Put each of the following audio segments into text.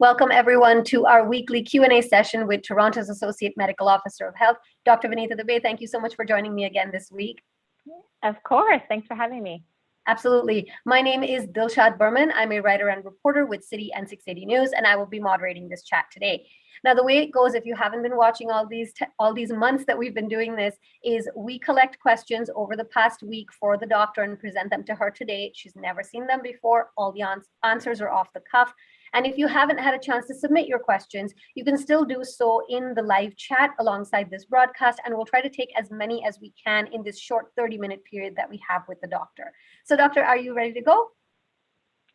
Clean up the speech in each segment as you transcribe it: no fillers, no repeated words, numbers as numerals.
Welcome everyone to our weekly Q&A session with Toronto's Associate Medical Officer of Health, Dr. Vinita Dubey. Thank you so much for joining me again this week. Of course, thanks for having me. Absolutely. My name is Dilshad Burman. I'm a writer and reporter with City and 680 News, and I will be moderating this chat today. Now, the way it goes, if you haven't been watching all these months that we've been doing this, is we collect questions over the past week for the doctor and present them to her today. She's never seen them before. All the answers are off the cuff. And if you haven't had a chance to submit your questions, you can still do so in the live chat alongside this broadcast, and we'll try to take as many as we can in this short 30-minute period that we have with the doctor. So, doctor, are you ready to go?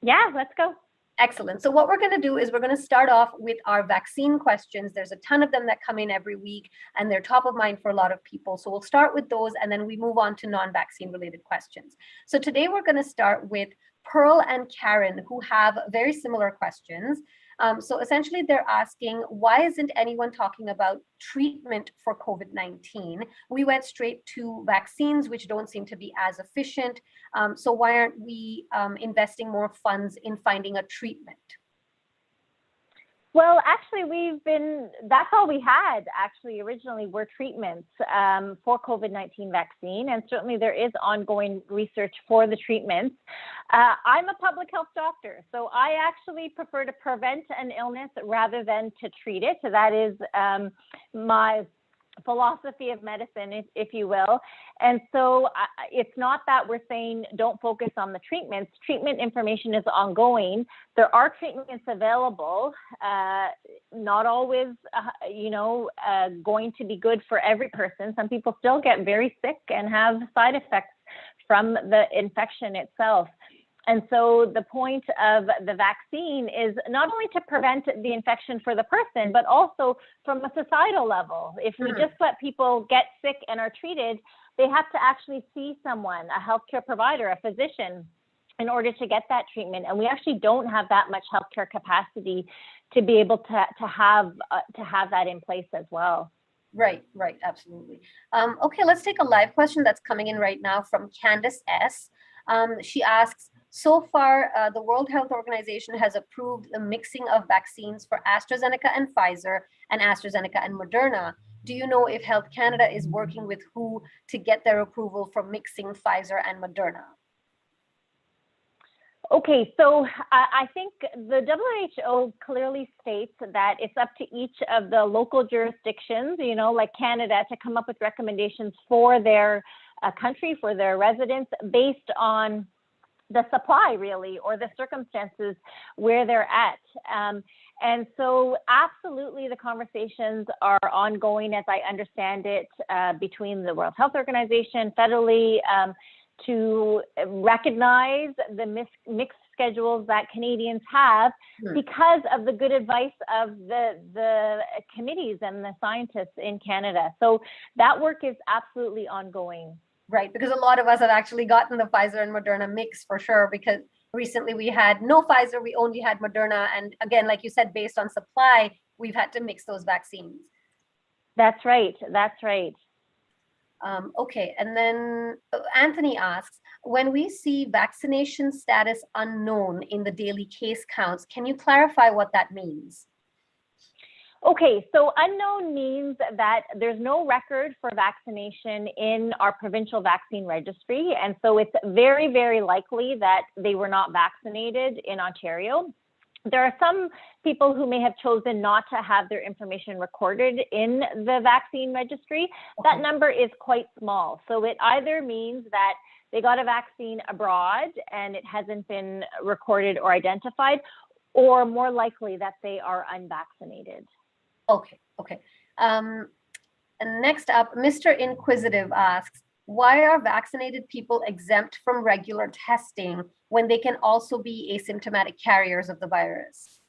Yeah, let's go. Excellent. So what we're going to do is we're going to start off with our vaccine questions. There's a ton of them that come in every week, and they're top of mind for a lot of people. So we'll start with those, and then we move on to non-vaccine related questions. So today we're going to start with Pearl and Karen, who have very similar questions. So essentially they're asking, why isn't anyone talking about treatment for COVID-19? We went straight to vaccines, which don't seem to be as efficient. So why aren't we investing more funds in finding a treatment? Well, actually, that's all we had actually originally were treatments for COVID-19 vaccine. And certainly there is ongoing research for the treatments. I'm a public health doctor, so I actually prefer to prevent an illness rather than to treat it. So that is my philosophy of medicine, if you will. And so it's not that we're saying don't focus on the treatments. Treatment information is ongoing. There are treatments available, not always, going to be good for every person. Some people still get very sick and have side effects from the infection itself. And so the point of the vaccine is not only to prevent the infection for the person, but also from a societal level. If we just let people get sick and are treated, they have to actually see someone, a healthcare provider, a physician, in order to get that treatment. And we actually don't have that much healthcare capacity to be able to have that in place as well. Right, absolutely. Okay, let's take a live question that's coming in right now from Candace S. She asks, so far, the World Health Organization has approved the mixing of vaccines for AstraZeneca and Pfizer and AstraZeneca and Moderna. Do you know if Health Canada is working with WHO to get their approval for mixing Pfizer and Moderna? Okay, so I think the WHO clearly states that it's up to each of the local jurisdictions, like Canada, to come up with recommendations for their country, for their residents, based on the supply, really, or the circumstances where they're at. And so absolutely the conversations are ongoing, as I understand it, between the World Health Organization, federally, to recognize the mixed schedules that Canadians have because of the good advice of the committees and the scientists in Canada. So that work is absolutely ongoing. Right, because a lot of us have actually gotten the Pfizer and Moderna mix for sure, because recently we had no Pfizer, we only had Moderna. And again, like you said, based on supply, we've had to mix those vaccines. That's right. Okay, and then Anthony asks, when we see vaccination status unknown in the daily case counts, can you clarify what that means? Okay, so unknown means that there's no record for vaccination in our provincial vaccine registry. And so it's very, very likely that they were not vaccinated in Ontario. There are some people who may have chosen not to have their information recorded in the vaccine registry. Okay. That number is quite small. So it either means that they got a vaccine abroad and it hasn't been recorded or identified, or more likely that they are unvaccinated. Okay. And next up, Mr. Inquisitive asks, why are vaccinated people exempt from regular testing when they can also be asymptomatic carriers of the virus?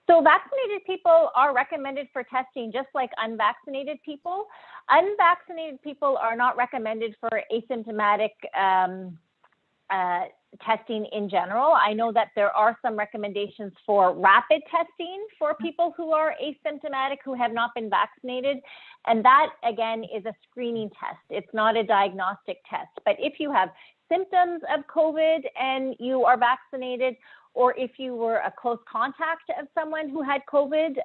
So vaccinated people are recommended for testing just like unvaccinated people. Unvaccinated people are not recommended for asymptomatic testing in general. I know that there are some recommendations for rapid testing for people who are asymptomatic who have not been vaccinated. And that, again, is a screening test. It's not a diagnostic test. But if you have symptoms of COVID and you are vaccinated, or if you were a close contact of someone who had COVID,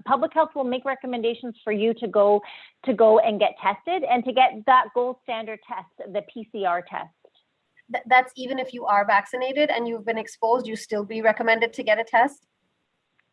public health will make recommendations for you to go and get tested and to get that gold standard test, the PCR test. That's even if you are vaccinated and you've been exposed, you still be recommended to get a test?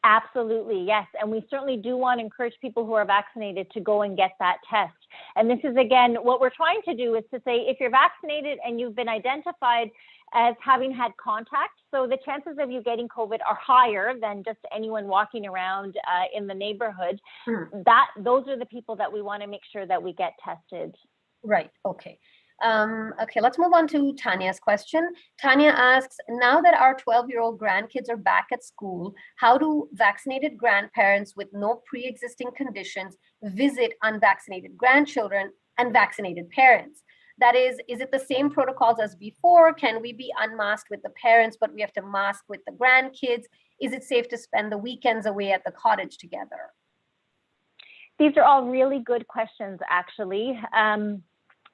Absolutely, yes. And we certainly do want to encourage people who are vaccinated to go and get that test. And this is, again, what we're trying to do is to say, if you're vaccinated and you've been identified as having had contact, so the chances of you getting COVID are higher than just anyone walking around in the neighborhood, those are the people that we want to make sure that we get tested. Right, okay. Okay, let's move on to Tanya's question. Tanya asks, now that our 12-year-old grandkids are back at school, how do vaccinated grandparents with no pre-existing conditions visit unvaccinated grandchildren and vaccinated parents? That is it the same protocols as before? Can we be unmasked with the parents, but we have to mask with the grandkids? Is it safe to spend the weekends away at the cottage together? These are all really good questions, actually.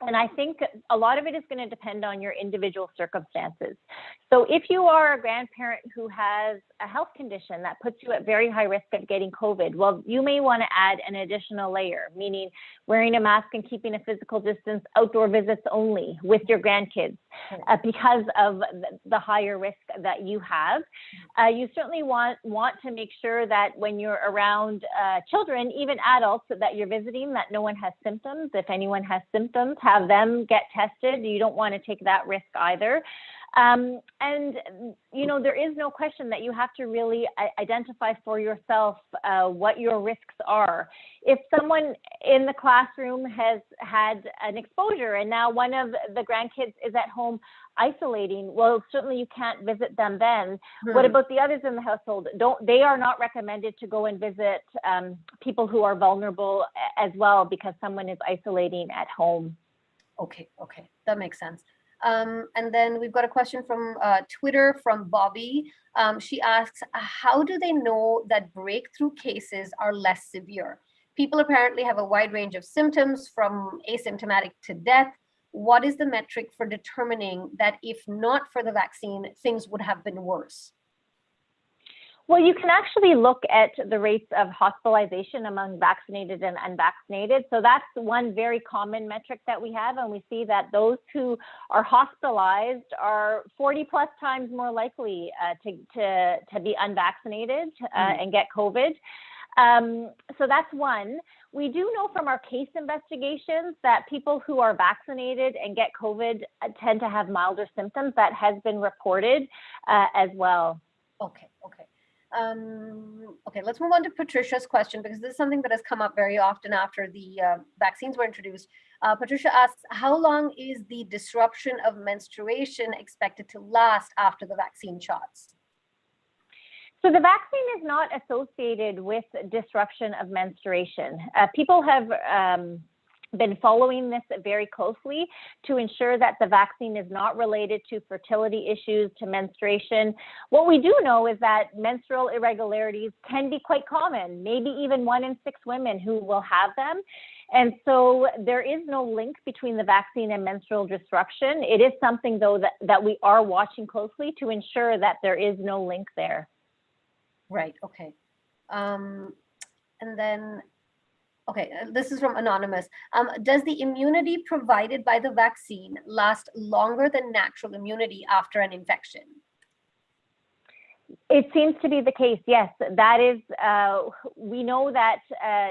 And I think a lot of it is going to depend on your individual circumstances. So if you are a grandparent who has a health condition that puts you at very high risk of getting COVID, well, you may want to add an additional layer, meaning wearing a mask and keeping a physical distance, outdoor visits only with your grandkids, because of the higher risk that you have. You certainly want to make sure that when you're around children, even adults that you're visiting, that no one has symptoms. If anyone has symptoms, have them get tested. You don't want to take that risk either. And, you know, there is no question that you have to really identify for yourself what your risks are. If someone in the classroom has had an exposure and now one of the grandkids is at home isolating, well, certainly you can't visit them then. What about the others in the household? They are not recommended to go and visit people who are vulnerable as well because someone is isolating at home. Okay, that makes sense. And then we've got a question from Twitter from Bobby. She asks, how do they know that breakthrough cases are less severe? People apparently have a wide range of symptoms from asymptomatic to death. What is the metric for determining that if not for the vaccine, things would have been worse? Well, you can actually look at the rates of hospitalization among vaccinated and unvaccinated. So that's one very common metric that we have. And we see that those who are hospitalized are 40 plus times more likely to be unvaccinated and get COVID. So that's one. We do know from our case investigations that people who are vaccinated and get COVID tend to have milder symptoms. That has been reported as well. Okay. Okay, let's move on to Patricia's question, because this is something that has come up very often after the vaccines were introduced. Patricia asks, how long is the disruption of menstruation expected to last after the vaccine shots? So the vaccine is not associated with disruption of menstruation. People have been following this very closely to ensure that the vaccine is not related to fertility issues, to menstruation. What we do know is that menstrual irregularities can be quite common, maybe even 1 in 6 women who will have them. And so there is no link between the vaccine and menstrual disruption. It is something, though, that we are watching closely to ensure that there is no link there. Right, okay. And then, okay, this is from Anonymous. Does the immunity provided by the vaccine last longer than natural immunity after an infection? It seems to be the case, yes. That is, we know that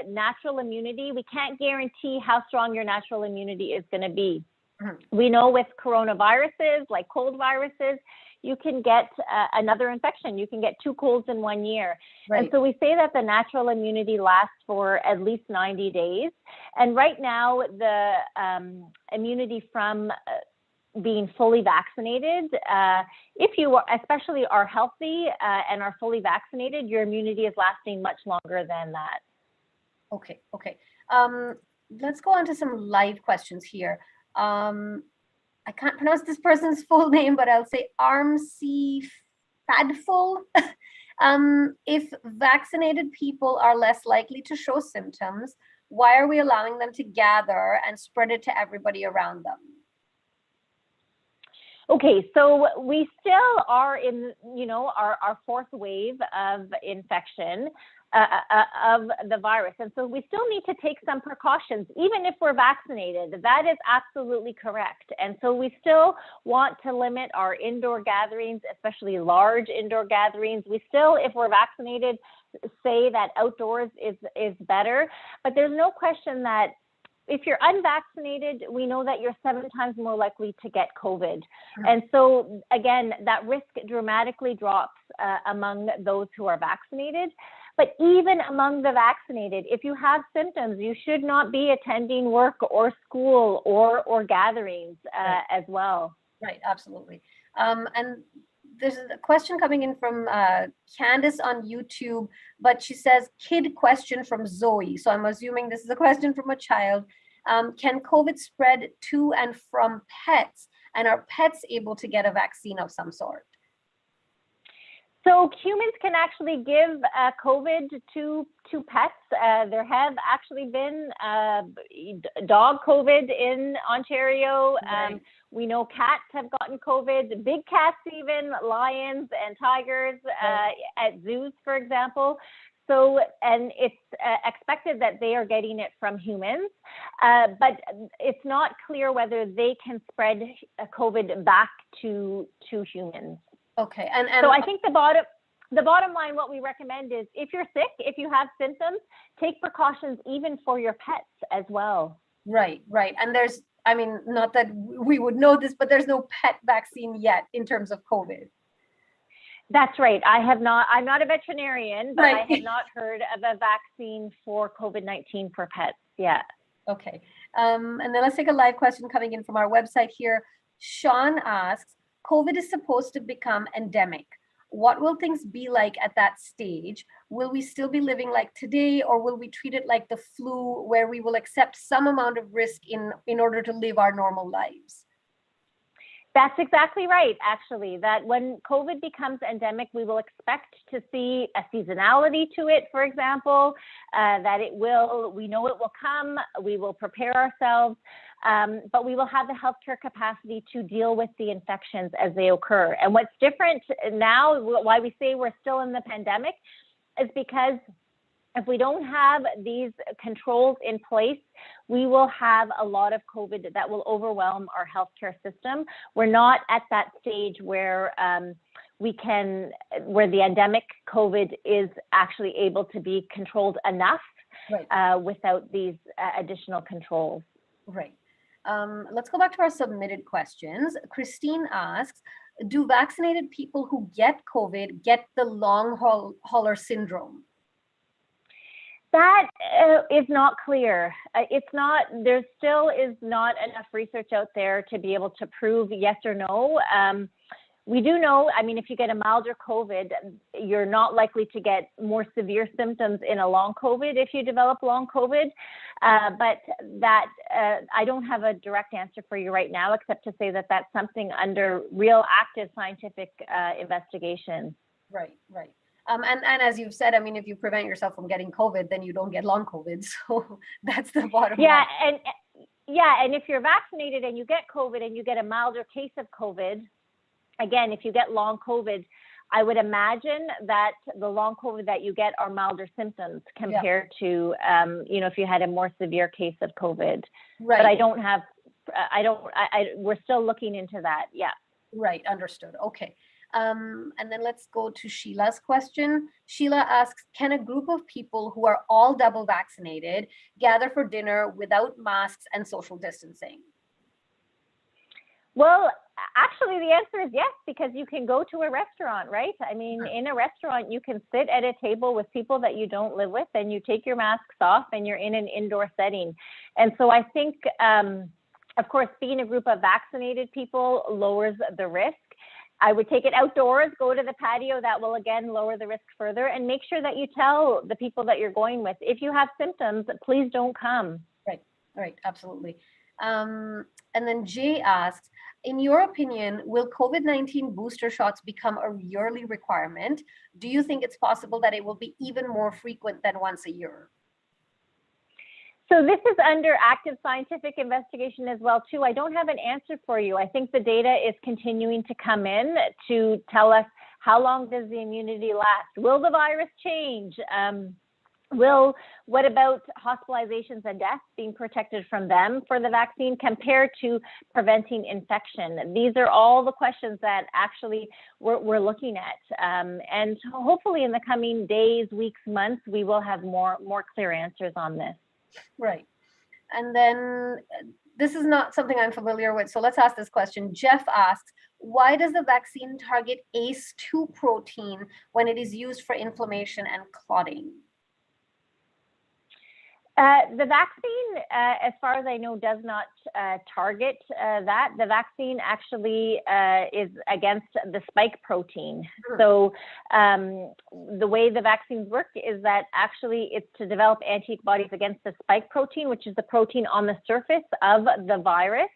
natural immunity, we can't guarantee how strong your natural immunity is going to be. We know with coronaviruses, like cold viruses, you can get another infection. You can get 2 colds in 1 year. Right. And so we say that the natural immunity lasts for at least 90 days. And right now, the immunity from being fully vaccinated, if you especially are healthy and are fully vaccinated, your immunity is lasting much longer than that. Okay. Let's go on to some live questions here. I can't pronounce this person's full name, but I'll say Armsy Fadful. If vaccinated people are less likely to show symptoms, why are we allowing them to gather and spread it to everybody around them? Okay, so we still are in, our fourth wave of infection of the virus. And so we still need to take some precautions, even if we're vaccinated. That is absolutely correct. And so we still want to limit our indoor gatherings, especially large indoor gatherings. We still, if we're vaccinated, say that outdoors is better. But there's no question that if you're unvaccinated, we know that you're 7 times more likely to get COVID. And so, again, that risk dramatically drops among those who are vaccinated. But even among the vaccinated, if you have symptoms, you should not be attending work or school or gatherings as well. Right, absolutely. And there's a question coming in from Candace on YouTube, but she says, kid question from Zoe. So I'm assuming this is a question from a child. Can COVID spread to and from pets? And are pets able to get a vaccine of some sort? So humans can actually give COVID to pets. There have actually been dog COVID in Ontario. Right. We know cats have gotten COVID, big cats even, lions and tigers at zoos, for example. So, and it's expected that they are getting it from humans, but it's not clear whether they can spread COVID back to humans. Okay, and so I think the bottom line, what we recommend is if you're sick, if you have symptoms, take precautions even for your pets as well. Right. And there's, I mean, not that we would know this, but there's no pet vaccine yet in terms of COVID. That's right. I'm not a veterinarian, but Right. I have not heard of a vaccine for COVID-19 for pets yet. Okay. And then let's take a live question coming in from our website here. Sean asks, COVID is supposed to become endemic. What will things be like at that stage? Will we still be living like today, or will we treat it like the flu, where we will accept some amount of risk in order to live our normal lives? That's exactly right, actually, that when COVID becomes endemic, we will expect to see a seasonality to it, for example, that we know it will come, we will prepare ourselves, but we will have the healthcare capacity to deal with the infections as they occur. And what's different now, why we say we're still in the pandemic, is because if we don't have these controls in place, we will have a lot of COVID that will overwhelm our healthcare system. We're not at that stage where where the endemic COVID is actually able to be controlled enough without these additional controls. Right. Let's go back to our submitted questions. Christine asks, do vaccinated people who get COVID get the long hauler syndrome? That is not clear. There still is not enough research out there to be able to prove yes or no. We do know, I mean, if you get a milder COVID, you're not likely to get more severe symptoms in a long COVID if you develop long COVID. But I don't have a direct answer for you right now, except to say that that's something under real active scientific investigation. Right. And as you've said, I mean, if you prevent yourself from getting COVID, then you don't get long COVID. So that's the bottom line. And if you're vaccinated and you get COVID and you get a milder case of COVID, again, if you get long COVID, I would imagine that the long COVID that you get are milder symptoms compared to, if you had a more severe case of COVID. Right. But we're still looking into that. Yeah. Right. Understood. Okay. And then let's go to Sheila's question. Sheila asks, can a group of people who are all double vaccinated gather for dinner without masks and social distancing? Well, actually, the answer is yes, because you can go to a restaurant, right? I mean, in a restaurant, you can sit at a table with people that you don't live with, and you take your masks off and you're in an indoor setting. And so I think, of course, being a group of vaccinated people lowers the risk. I would take it outdoors, go to the patio. That will, again, lower the risk further. And make sure that you tell the people that you're going with, if you have symptoms, please don't come. Right. Absolutely. And then Jay asks, in your opinion, will COVID-19 booster shots become a yearly requirement? Do you think it's possible that it will be even more frequent than once a year? So this is under active scientific investigation as well, too. I don't have an answer for you. I think the data is continuing to come in to tell us how long does the immunity last? Will the virus change? What about hospitalizations and deaths, being protected from them for the vaccine compared to preventing infection? These are all the questions that actually we're looking at. And hopefully in the coming days, weeks, months, we will have more clear answers on this. Right. And then this is not something I'm familiar with, so let's ask this question. Jeff asks, why does the vaccine target ACE2 protein when it is used for inflammation and clotting? The vaccine, as far as I know, does not target that. The vaccine actually is against the spike protein. So the way the vaccines work is that actually it's to develop antibodies against the spike protein, which is the protein on the surface of the virus.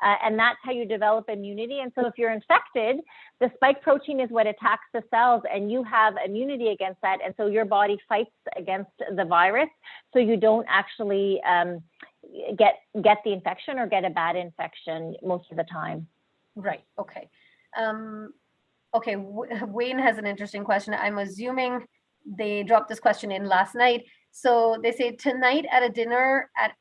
And that's how you develop immunity. And so if you're infected, the spike protein is what attacks the cells and you have immunity against that. And so your body fights against the virus. So you don't actually get the infection or get a bad infection most of the time. Right. Okay. Okay. Wayne has an interesting question. I'm assuming they dropped this question in last night. So they say, tonight at a dinner at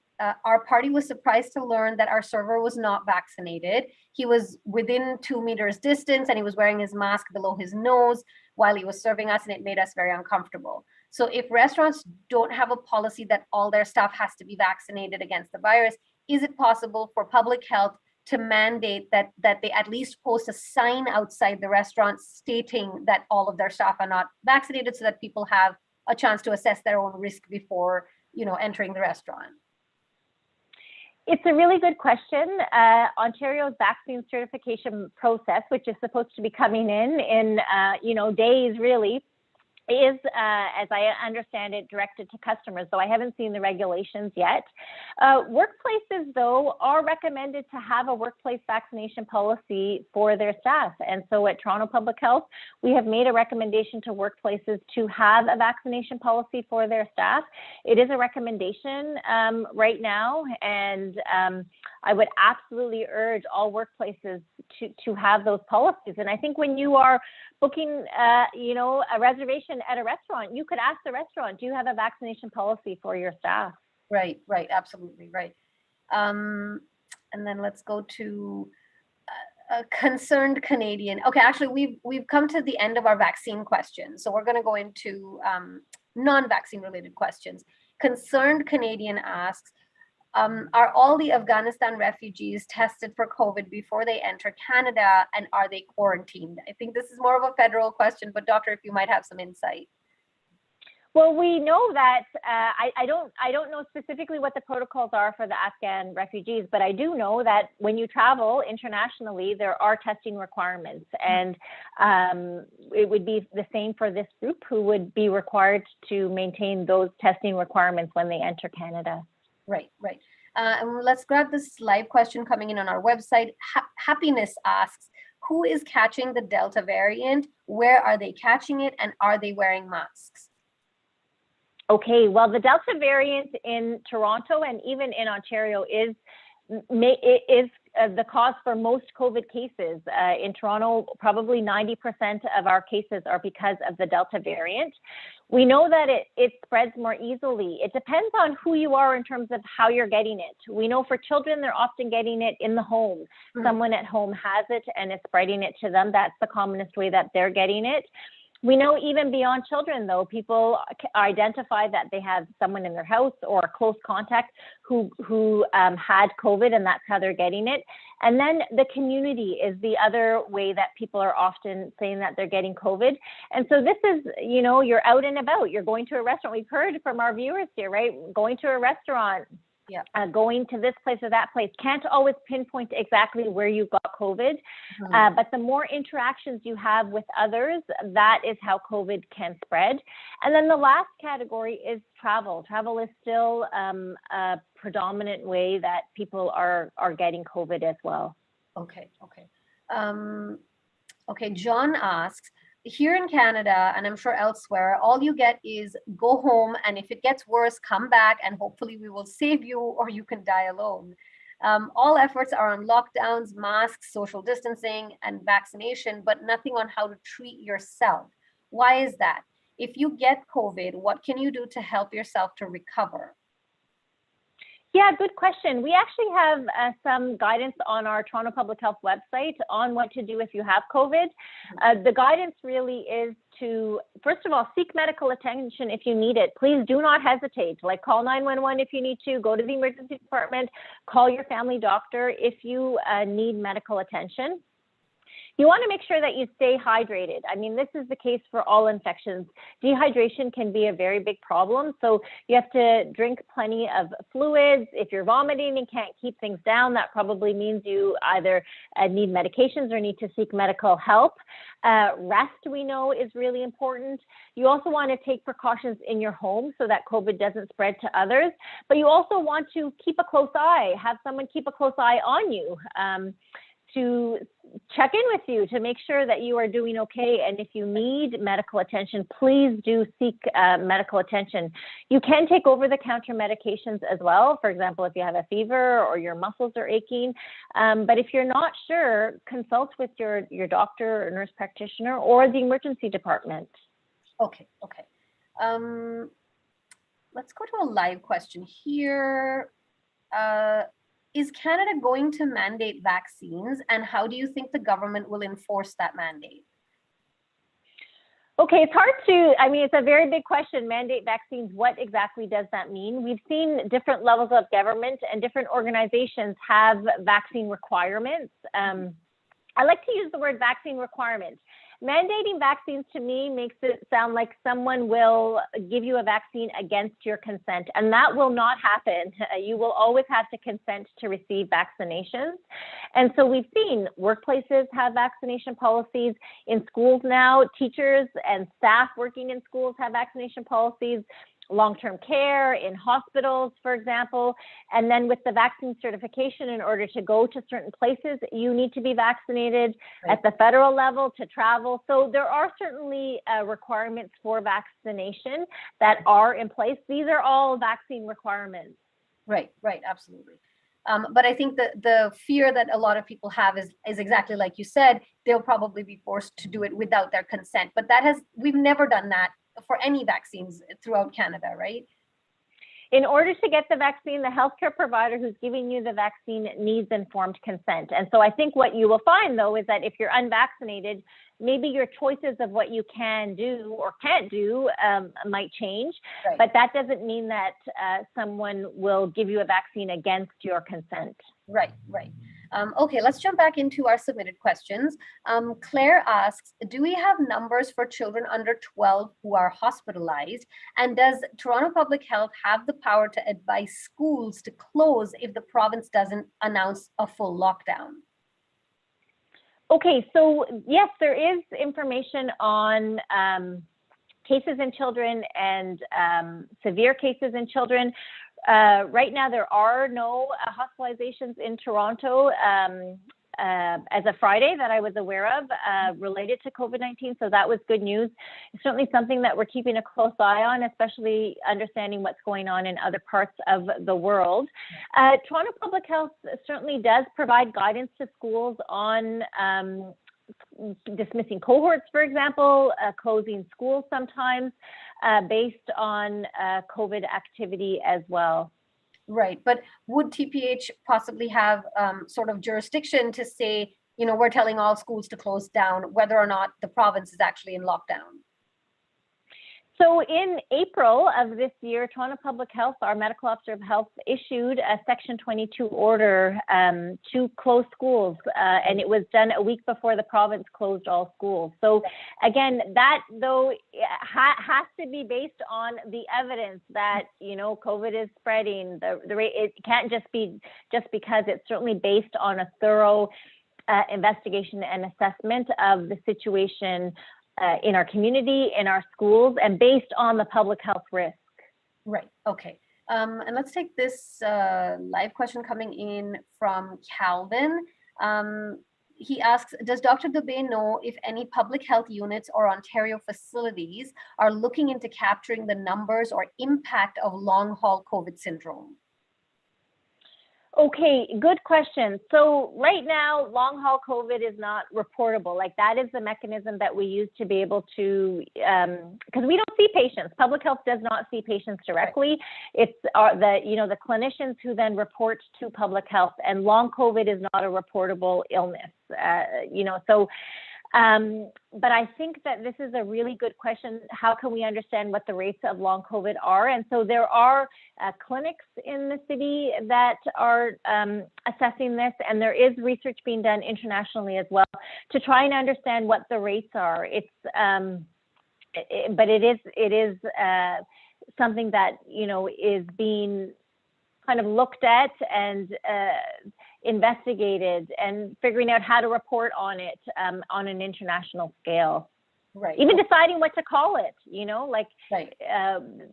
our party was surprised to learn that our server was not vaccinated. He was within 2 meters distance and he was wearing his mask below his nose while he was serving us, and it made us very uncomfortable. So if restaurants don't have a policy that all their staff has to be vaccinated against the virus, is it possible for public health to mandate that they at least post a sign outside the restaurant stating that all of their staff are not vaccinated so that people have a chance to assess their own risk before, entering the restaurant? It's a really good question. Ontario's vaccine certification process, which is supposed to be coming in days really, is, as I understand it, directed to customers, though I haven't seen the regulations yet. Workplaces, though, are recommended to have a workplace vaccination policy for their staff. And so at Toronto Public Health, we have made a recommendation to workplaces to have a vaccination policy for their staff. It is a recommendation right now, and I would absolutely urge all workplaces to have those policies. And I think when you are booking, a reservation at a restaurant, you could ask the restaurant, do you have a vaccination policy for your staff? Right, absolutely right. And then let's go to a concerned Canadian. Okay, actually, we've come to the end of our vaccine questions, so we're going to go into non-vaccine related questions. Concerned Canadian asks, are all the Afghanistan refugees tested for COVID before they enter Canada, and are they quarantined? I think this is more of a federal question, but doctor, if you might have some insight. Well, we know that I don't know specifically what the protocols are for the Afghan refugees, but I do know that when you travel internationally, there are testing requirements, and it would be the same for this group, who would be required to maintain those testing requirements when they enter Canada. Right. And let's grab this live question coming in on our website. Happiness asks, who is catching the Delta variant? Where are they catching it? And are they wearing masks? Okay, well, the Delta variant in Toronto and even in Ontario is the cause for most COVID cases. In Toronto, probably 90% of our cases are because of the Delta variant. We know that it spreads more easily. It depends on who you are in terms of how you're getting it. We know for children, they're often getting it in the home. Someone at home has it and is spreading it to them. That's the commonest way that they're getting it. We know even beyond children, though, people identify that they have someone in their house or a close contact who had COVID, and that's how they're getting it. And then the community is the other way that people are often saying that they're getting COVID. And so this is, you're out and about. You're going to a restaurant. We've heard from our viewers here, right? Going to a restaurant. Yeah. Going to this place or that place. Can't always pinpoint exactly where you got COVID, but the more interactions you have with others, that is how COVID can spread. And then the last category is travel. Travel is still a predominant way that people are getting COVID as well. Okay. John asks, here in Canada, and I'm sure elsewhere, all you get is go home, and if it gets worse, come back, and hopefully we will save you, or you can die alone. All efforts are on lockdowns, masks, social distancing, and vaccination, but nothing on how to treat yourself. Why is that? If you get COVID, what can you do to help yourself to recover? Yeah, good question. We actually have some guidance on our Toronto Public Health website on what to do if you have COVID. The guidance really is to, first of all, seek medical attention if you need it. Please do not hesitate. Like, call 911 if you need to, go to the emergency department, call your family doctor if you need medical attention. You want to make sure that you stay hydrated. I mean, this is the case for all infections. Dehydration can be a very big problem. So you have to drink plenty of fluids. If you're vomiting and can't keep things down, that probably means you either need medications or need to seek medical help. Rest, we know, is really important. You also want to take precautions in your home so that COVID doesn't spread to others. But you also want to keep a close eye, have someone keep a close eye on you. To check in with you to make sure that you are doing okay. And if you need medical attention, please do seek medical attention. You can take over-the-counter medications as well. For example, if you have a fever or your muscles are aching. But if you're not sure, consult with your doctor or nurse practitioner or the emergency department. Okay. Let's go to a live question here. Is Canada going to mandate vaccines, and how do you think the government will enforce that mandate? Okay, it's hard to, I mean, it's a very big question, mandate vaccines. What exactly does that mean? We've seen different levels of government and different organizations have vaccine requirements. I like to use the word vaccine requirement. Mandating vaccines to me makes it sound like someone will give you a vaccine against your consent, and that will not happen. You will always have to consent to receive vaccinations. And so we've seen workplaces have vaccination policies. In schools now, teachers and staff working in schools have vaccination policies. Long-term care, in hospitals, for example. And then with the vaccine certification, in order to go to certain places, you need to be vaccinated at the federal level to travel. So there are certainly requirements for vaccination that are in place. These are all vaccine requirements. Right, absolutely. But I think that the fear that a lot of people have is exactly like you said, they'll probably be forced to do it without their consent. But we've never done that for any vaccines throughout Canada, right? In order to get the vaccine, the healthcare provider who's giving you the vaccine needs informed consent. And so I think what you will find, though, is that if you're unvaccinated, maybe your choices of what you can do or can't do might change. Right. But that doesn't mean that someone will give you a vaccine against your consent. Right. Okay, let's jump back into our submitted questions. Claire asks, do we have numbers for children under 12 who are hospitalized? And does Toronto Public Health have the power to advise schools to close if the province doesn't announce a full lockdown? Okay, so yes, there is information on cases in children and severe cases in children. Right now, there are no hospitalizations in Toronto as of Friday that I was aware of related to COVID-19. So that was good news. It's certainly something that we're keeping a close eye on, especially understanding what's going on in other parts of the world. Toronto Public Health certainly does provide guidance to schools on dismissing cohorts, for example, closing schools sometimes based on COVID activity as well. Right, but would TPH possibly have sort of jurisdiction to say, we're telling all schools to close down, whether or not the province is actually in lockdown? So in April of this year, Toronto Public Health, our medical officer of health, issued a Section 22 order to close schools, and it was done a week before the province closed all schools. So again, that though has to be based on the evidence that COVID is spreading. The rate, it can't just be because it's certainly based on a thorough investigation and assessment of the situation in our community, in our schools, and based on the public health risk. Right, okay. And let's take this live question coming in from Calvin. he asks, does Dr. Dubey know if any public health units or Ontario facilities are looking into capturing the numbers or impact of long haul COVID syndrome? Okay, good question. So right now, long haul COVID is not reportable. Like that is the mechanism that we use to be able to, because we don't see patients. Public health does not see patients directly. It's the clinicians who then report to public health, and long COVID is not a reportable illness. But I think that this is a really good question. How can we understand what the rates of long COVID are? And so there are clinics in the city that are assessing this, and there is research being done internationally as well to try and understand what the rates are. But it is something that is being kind of looked at and investigated, and figuring out how to report on it on an international scale. Right. Even deciding what to call it, Right.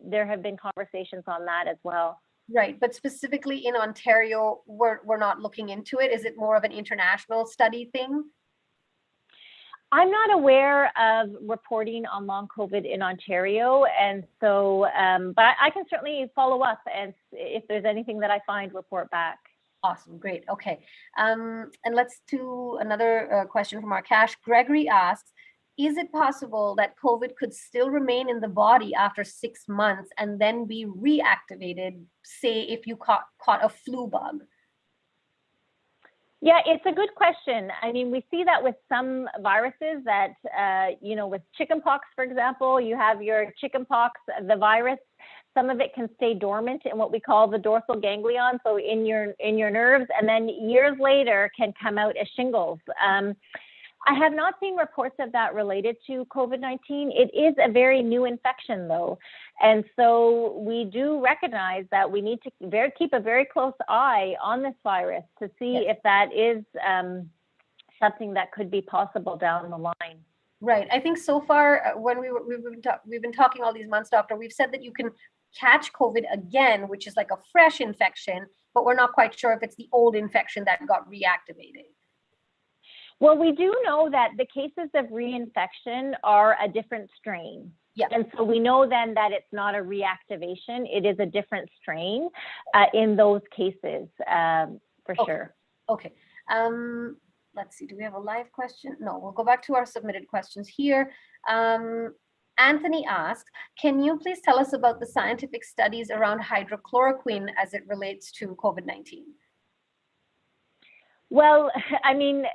There have been conversations on that as well. Right. But specifically in Ontario, we're not looking into it. Is it more of an international study thing? I'm not aware of reporting on long COVID in Ontario, and so, but I can certainly follow up, and if there's anything that I find, report back. Awesome. Great. Okay. And let's do another question from our cache. Gregory asks, is it possible that COVID could still remain in the body after 6 months and then be reactivated, say if you caught a flu bug? Yeah, it's a good question. I mean, we see that with some viruses that, with chickenpox, for example, you have your chickenpox, the virus, some of it can stay dormant in what we call the dorsal ganglion, so in your nerves, and then years later can come out as shingles. I have not seen reports of that related to COVID-19. It is a very new infection, though. And so we do recognize that we need to keep a very close eye on this virus to see if that is something that could be possible down the line. Right. I think so far, when we've been talking all these months, Doctor, we've said that you can catch COVID again, which is like a fresh infection, but we're not quite sure if it's the old infection that got reactivated. Well, we do know that the cases of reinfection are a different strain. Yeah. And so we know then that it's not a reactivation, it is a different strain in those cases, for sure. Okay. Let's see, do we have a live question? No, we'll go back to our submitted questions here. Anthony asks, can you please tell us about the scientific studies around hydrochloroquine as it relates to COVID-19? Well, I mean,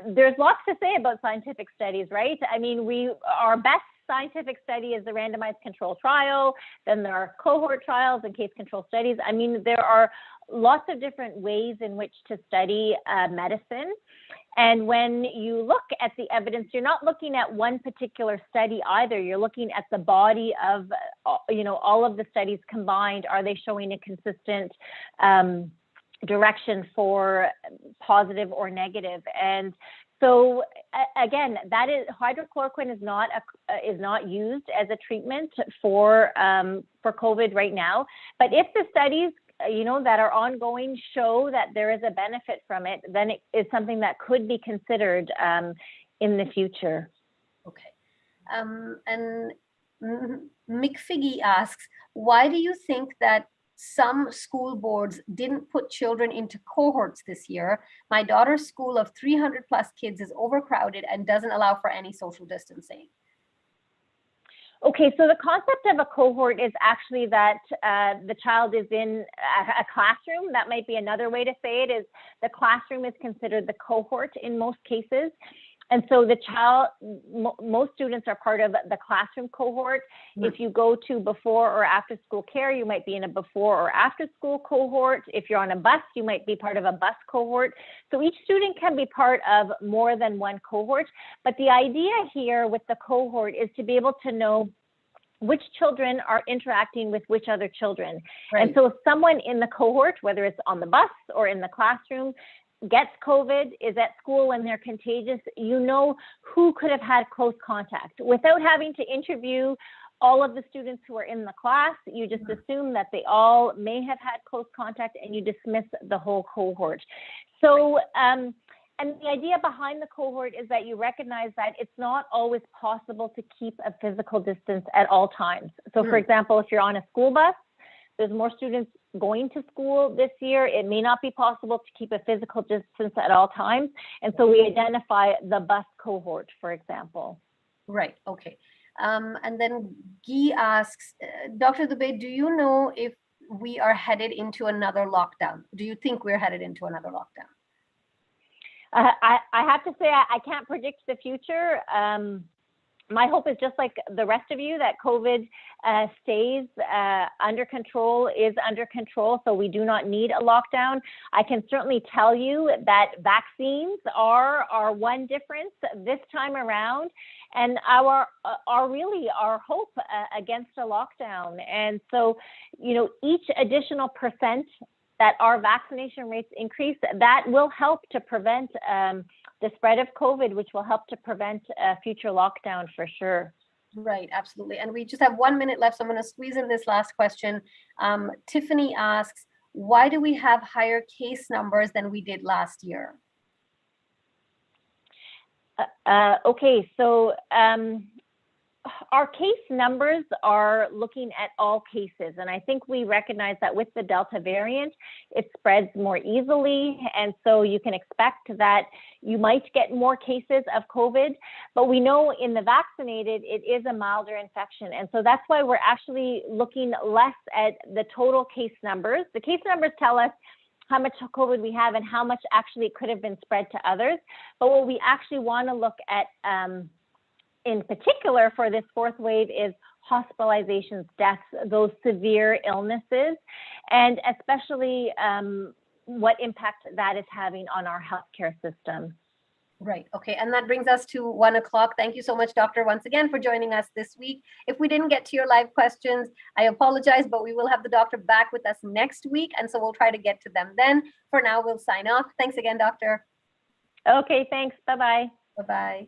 there's lots to say about scientific studies, right? I mean, our best scientific study is the randomized control trial. Then there are cohort trials and case control studies. I mean, there are lots of different ways in which to study medicine. And when you look at the evidence, you're not looking at one particular study either. You're looking at the body of, all of the studies combined. Are they showing a consistent direction for positive or negative? And so again, that is, hydrochloroquine is not used as a treatment for COVID right now. But if the studies that are ongoing show that there is a benefit from it, then it is something that could be considered in the future. Okay. And Mick Figgy asks, why do you think that some school boards didn't put children into cohorts this year? My daughter's school of 300 plus kids is overcrowded and doesn't allow for any social distancing. Okay, so the concept of a cohort is actually that the child is in a classroom. That might be another way to say it, is the classroom is considered the cohort in most cases. And so the child, most students are part of the classroom cohort. Mm-hmm. If you go to before or after school care, you might be in a before or after school cohort. If you're on a bus, you might be part of a bus cohort. So each student can be part of more than one cohort. But the idea here with the cohort is to be able to know which children are interacting with which other children. Right. And so if someone in the cohort, whether it's on the bus or in the classroom, gets COVID, is at school and they're contagious, you know who could have had close contact. Without having to interview all of the students who are in the class, you just assume that they all may have had close contact and you dismiss the whole cohort. So And the idea behind the cohort is that you recognize that it's not always possible to keep a physical distance at all times. So for example, if you're on a school bus, there's more students going to school this year. It may not be possible to keep a physical distance at all times. And so we identify the bus cohort, for example. Right, okay. And then Guy asks, Dr. Dubey, do you know if we are headed into another lockdown? Do you think we're headed into another lockdown? I have to say, I can't predict the future. My hope is just like the rest of you that COVID stays under control, is under control, so we do not need a lockdown. I can certainly tell you that vaccines are one difference this time around, and are really our hope against a lockdown. And so, you know, each additional percent that our vaccination rates increase, that will help to prevent the spread of COVID, which will help to prevent a future lockdown for sure. Right, absolutely. And we just have 1 minute left, so I'm going to squeeze in this last question. Tiffany asks, why do we have higher case numbers than we did last year? Okay, so our case numbers are looking at all cases, and I think we recognize that with the Delta variant, it spreads more easily, and so you can expect that you might get more cases of COVID, but we know in the vaccinated, it is a milder infection, and so that's why we're actually looking less at the total case numbers. The case numbers tell us how much COVID we have and how much actually could have been spread to others, but what we actually want to look at in particular for this fourth wave is hospitalizations, deaths, those severe illnesses, and especially what impact that is having on our healthcare system. Right. Okay. And that brings us to 1 o'clock. Thank you so much, Doctor, once again for joining us this week. If we didn't get to your live questions, I apologize, but we will have the doctor back with us next week. And so we'll try to get to them then. For now, we'll sign off. Thanks again, Doctor. Okay. Thanks. Bye-bye. Bye-bye.